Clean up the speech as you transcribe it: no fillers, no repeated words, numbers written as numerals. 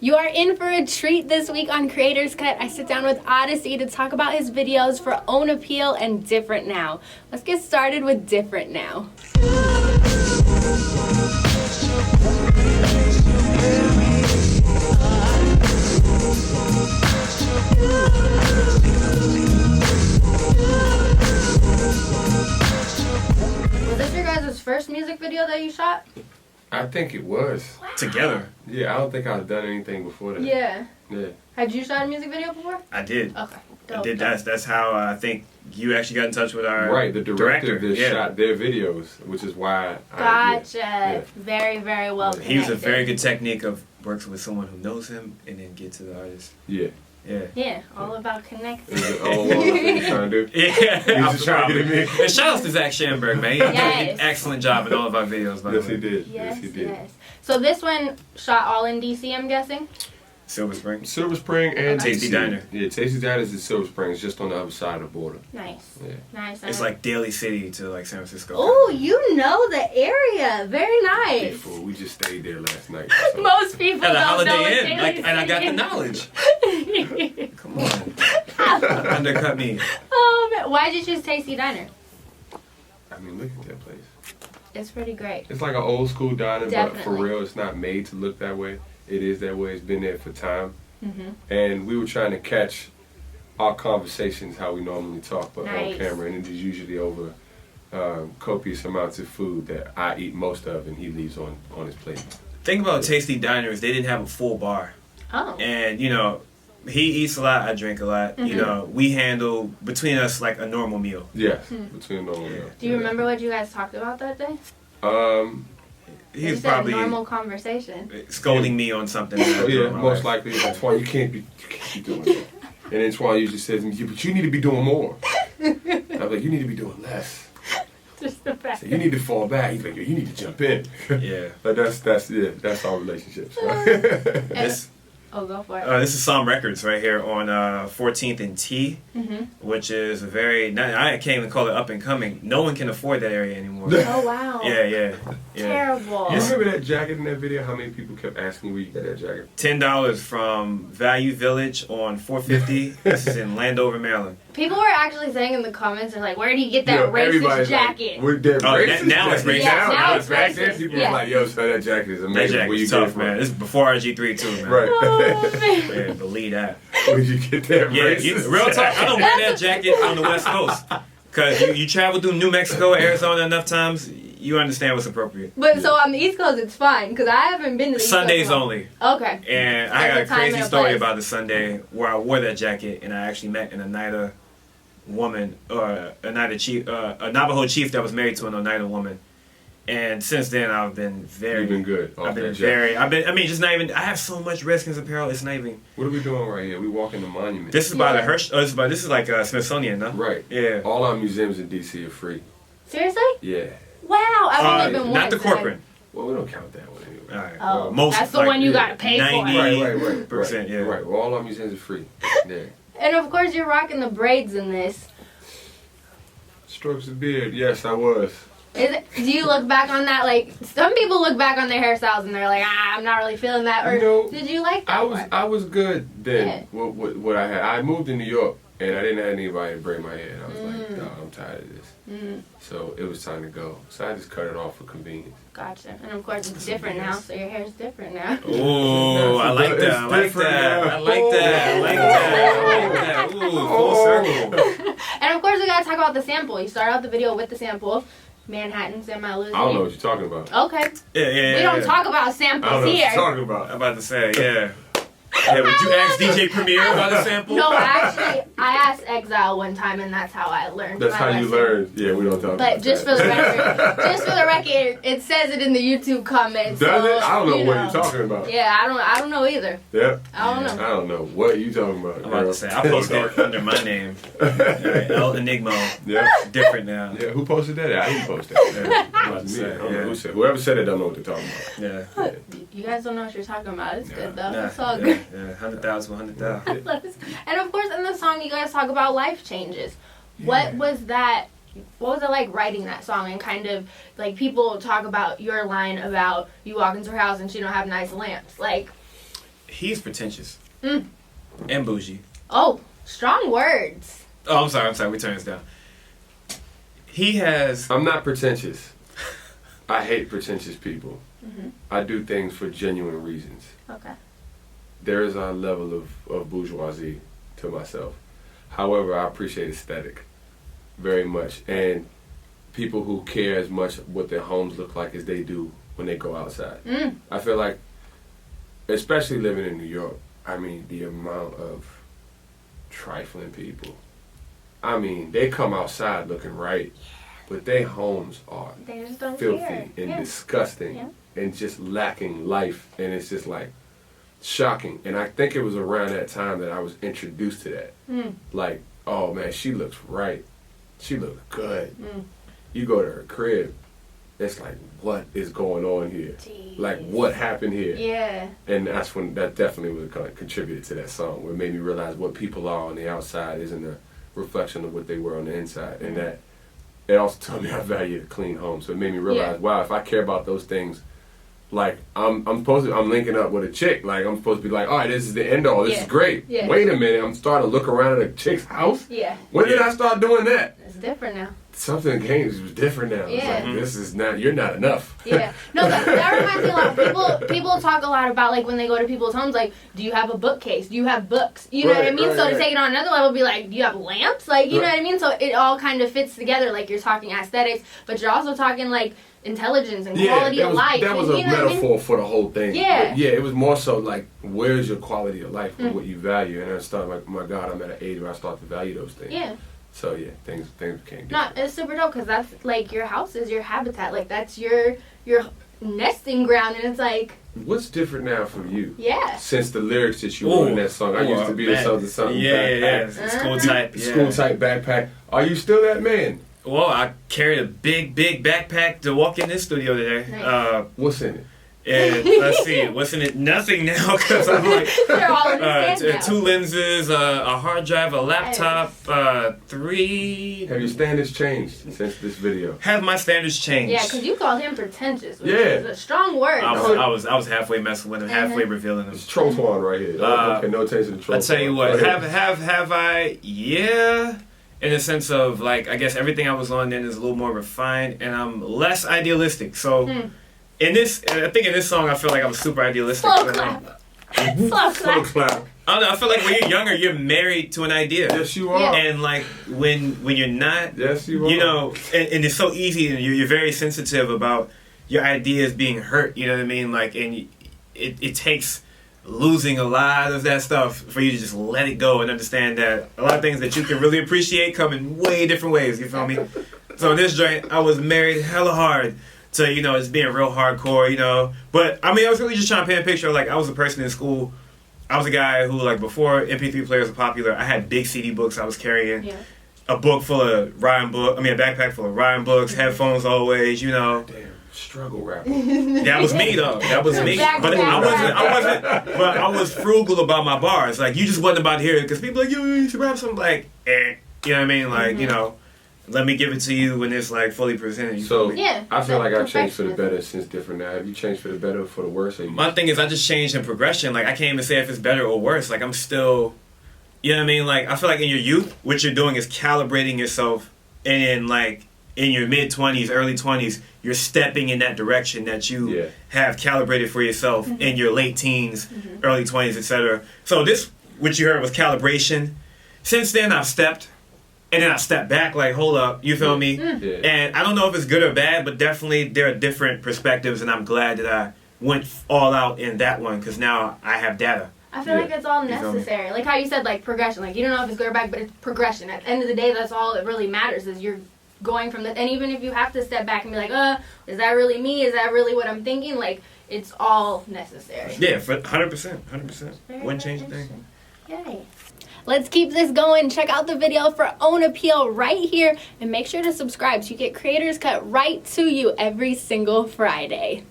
You are in for a treat this week on Creator's Cut. I sit down with Oddisee to talk about his videos for Own Appeal and Different Now. Let's get started with Different Now. Was this your guys' first music video that you shot? I think it was. Wow. Together. Yeah, I don't think I've done anything before that. Yeah. Yeah. Had you shot a music video before? I did. Okay. I did. That's how I think you actually got in touch with our Right, the director that yeah. shot their videos, which is why Gotcha. Yeah. Very, very well He was a connected. very good technique of works with someone who knows him and then get to the artist. Yeah. Yeah. Yeah, all about connecting. Is it all along what he's trying to do? Yeah. He's just trying to get it in. And shout out to Zach Schamberg, man. He did Yes. an excellent job in all of our videos, by the Yes, way. he did. Yes, Yes, he did. yes. So this one shot all in DC, I'm guessing? Silver Spring. Silver Spring and Tasty DC. Diner. Yeah, Tasty Diner is in Silver Spring. It's just on the other side of the border. Nice. Yeah. Nice. It's like Daly City to like San Francisco. Oh, you know the area. Very nice. Before we just stayed there last night. So. Most people At a don't know Holiday what Inn. Daly Like, and I got City the is. knowledge. Come on. Undercut me. Oh, man. Why'd you choose Tasty Diner? I mean, look at that place. It's pretty great. It's like an old school diner, but for Definitely. real, it's not made to look that way. It is that way. It's been there for time. Mm-hmm. And we were trying to catch our conversations how we normally talk, but Nice. on camera, and it is usually over copious amounts of food that I eat most of, and he leaves on his plate. Thing about Tasty Diners, they didn't have a full bar. Oh. And, you know, he eats a lot, I drink a lot. You know, we handle, between us, like a normal meal. Yes, between normal. Yeah. Do you remember what you guys talked about that day? He's You said probably normal conversation. scolding me on something. that I Oh do yeah, in my most life. likely. That's why you can't be doing that. And then Toine usually says, "But you need to be doing more." I'm like, "You need to be doing less. Just the fact. So you need to fall back." He's like, "You need to jump in." Yeah. But that's our relationship. So. This, Oh, go for it. this is Psalm Records right here on 14th and T, which is a very, I can't even call it up and coming. No one can afford that area anymore. Oh, wow. Yeah. Terrible. You remember that jacket in that video? How many people kept asking where you got that jacket? $10 from Value Village on 450. This is in Landover, Maryland. People were actually saying in the comments, they're like, where do you get that racist everybody's jacket? Like, we're dead Oh, racist. now it's racist. Yeah, now now it's back racist. then, people Yeah. were like, "Yo, son, that jacket is That amazing." Where you jacket's get it tough, from? man. This is before RG3 too, man. Right. Oh, man. Yeah, believe that. Where'd you get that Yeah, racist? real talk. I don't wear that jacket on the West Coast. Because you travel through New Mexico, Arizona enough times, you understand what's appropriate. But so on the East Coast, it's fine, because I haven't been to the East Sundays Coast. only. Okay. And I got There's a a time crazy and a story place. about the Sunday where I wore that jacket and I actually met an Oneida woman, or Oneida chief, a Navajo chief that was married to an Oneida woman. And since then, I've been very... You've been good. I've been very... just not even... I have so much Redskins apparel, it's not even... What are we doing right here? We walking the monument. This is by Yeah. the Hirsch... this is like Smithsonian, no? Right. Yeah. All our museums in DC are free. Seriously? Yeah. Wow. I've only been not once. the corporate. Well, we don't count that one anyway. All right. Oh, most, that's the one you gotta pay for. 90%, Right. yeah. Right. Well, all our museums are free. Yeah. And of course, you're rocking the braids in this. Strokes of beard. Yes, I was. Do you look back on that? Like, some people look back on their hairstyles and they're like, I'm not really feeling that. Or No, did you like that? I was good then. Yeah. What I had. I moved to New York and I didn't have anybody to braid my hair. And I was like, no, I'm tired of this. So it was time to go. So I just cut it off for convenience. Gotcha. And of course, it's different now, so your hair's different now. Oh, I like that. I like that. I like that. I like that. I like that. Ooh, full circle. And of course, we gotta talk about the sample. You start out the video with the sample. Manhattan, Semi Lizzie. I don't know what you're talking about. Okay. Yeah. We don't talk about I don't samples know what here. you're talking about. I'm about to say, yeah. Yeah, would you ask DJ Premier about the sample? No, actually, I asked Exile one time, and that's how I learned. That's my how you lesson. learn. Yeah, we don't talk about But just for that. the record, it says it in the YouTube comments. Does so, it? I don't know you what you're talking about. Yeah, I don't know either. Yeah. I don't know. I don't know what you talking about. I'm about to say, I posted it under my name. Right, El Enigma. Yeah. Different now. Yeah. Who posted that? I didn't post that. Yeah, I'm about to Me. say, I don't know yeah. who said. Whoever said it don't know what they're talking about. Yeah. You guys don't know what you're talking about. It's good though. Nah, It's all yeah, good. yeah, 100,000, 100,000. And of course, in the song, you guys talk about life changes. What was that? What was it like writing that song? And kind of like people talk about your line about you walk into her house and she don't have nice lamps. Like, he's pretentious Mm. and bougie. Oh, strong words. Oh, I'm sorry. We turn this down. He has. I'm not pretentious. I hate pretentious people. Mm-hmm. I do things for genuine reasons. Okay. There is a level of bourgeoisie to myself. However, I appreciate aesthetic very much. And people who care as much what their homes look like as they do when they go outside. Mm. I feel like, especially living in New York, I mean, the amount of trifling people. I mean, they come outside looking right, but their homes are They just don't filthy care. and disgusting Yeah. and just lacking life. And it's just like shocking. And I think it was around that time that I was introduced to that. Mm. Like, oh man, she looks right. She looks good. Mm. You go to her crib, it's like, what is going on here? Jeez. Like, what happened here? Yeah. And that's when that definitely was contributed to that song, where it made me realize what people are on the outside isn't a reflection of what they were on the inside. And that it also taught me I value a clean home. So it made me realize, wow, if I care about those things, like I'm linking up with a chick. Like I'm supposed to be like, all right, this is the end all. This is great. Yeah. Wait a minute, I'm starting to look around at a chick's house. Yeah. When did I start doing that? It's different now. Something was different now. Yeah. It's like, this is not. You're not enough. Yeah. No, that reminds me a lot. People talk a lot about, like, when they go to people's homes, like, do you have a bookcase? Do you have books? You know what I mean? Right, So to right. take it on another level, be like, do you have lamps? Like, you know what I mean? So it all kind of fits together. Like, you're talking aesthetics, but you're also talking, like, intelligence and quality of life. That was and, a you know what I mean? metaphor for the whole thing. Yeah. But yeah, it was more so like, where's your quality of life and what you value? And I started like, my God, I'm at an age where I start to value those things. Yeah. So yeah, things became different. No, it's super dope because that's, like, your house is your habitat. Like, that's your nesting ground, and it's like, What's different now for you? yeah. Since the lyrics that you wrote in that song, I used to be the something Yeah. backpack. School type. Yeah. School type backpack. Are you still that man? Well, I carried a big backpack to walk in this studio today. Nice. What's in it? And let's see, what's in it? Nothing now, because I'm like, They're all in the stand now. 2 lenses, a hard drive, a laptop, 3. Have your standards changed since this video? Have my standards changed? Yeah, because you called him pretentious, which Yeah. is a strong word. I was halfway messing with him, halfway revealing him. It's Toine right here. Okay, no attention to Toine. I tell you what, have I? Yeah. In the sense of, like, I guess everything I was on then is a little more refined, and I'm less idealistic. So, in this, I think in this song, I feel like I'm super idealistic. Slow clap. Slow Slow clap. clap. I don't know. I feel like when you're younger, you're married to an idea. Yes, you are. Yeah. And like when you're not, Yes, you are. you know, and it's so easy, and you're very sensitive about your ideas being hurt. You know what I mean? Like, and it takes losing a lot of that stuff for you to just let it go and understand that a lot of things that you can really appreciate come in way different ways. You feel me? So in this joint, I was married hella hard to, you know, it's being real hardcore, you know. But I mean, I was really just trying to paint a picture. Like, I was a person in school. I was a guy who, like, before MP3 players were popular, I had big CD books I was carrying. Yeah. A book full of rhyme book. I mean, a backpack full of rhyme books. Headphones always, you know. Damn, struggle rapper. That was me though. That was me. Back, But back, I wasn't. But I was frugal about my bars. Like, you just wasn't about to hear it because people like, yo, you should rap something like, you know what I mean? Like, you know, let me give it to you when it's like fully presented. You So feel me? Yeah, I feel like like I've changed for the perfectionism. better since different now. Have you changed for the better or for the worse? Or you My thing is, I just changed in progression. Like, I can't even say if it's better or worse. Like, I'm still, you know what I mean? Like, I feel like in your youth, what you're doing is calibrating yourself, and in, like, in your mid-20s, early 20s, you're stepping in that direction that you have calibrated for yourself in your late teens, early 20s, etc. So this, what you heard, was calibration. Since then, I've stepped, and then I stepped back, like, hold up, you feel me? Yeah. And I don't know if it's good or bad, but definitely there are different perspectives, and I'm glad that I went all out in that one, because now I have data. I feel like it's all You feel me? necessary. Like how you said, like, progression. Like, you don't know if it's good or bad, but it's progression. At the end of the day, that's all it really matters, is you're going from the, and even if you have to step back and be like, is that really me? Is that really what I'm thinking? Like, it's all necessary. Yeah, for 100%. Wouldn't change a thing. Yay. Let's keep this going. Check out the video for Own Appeal right here, and make sure to subscribe so you get Creators Cut right to you every single Friday.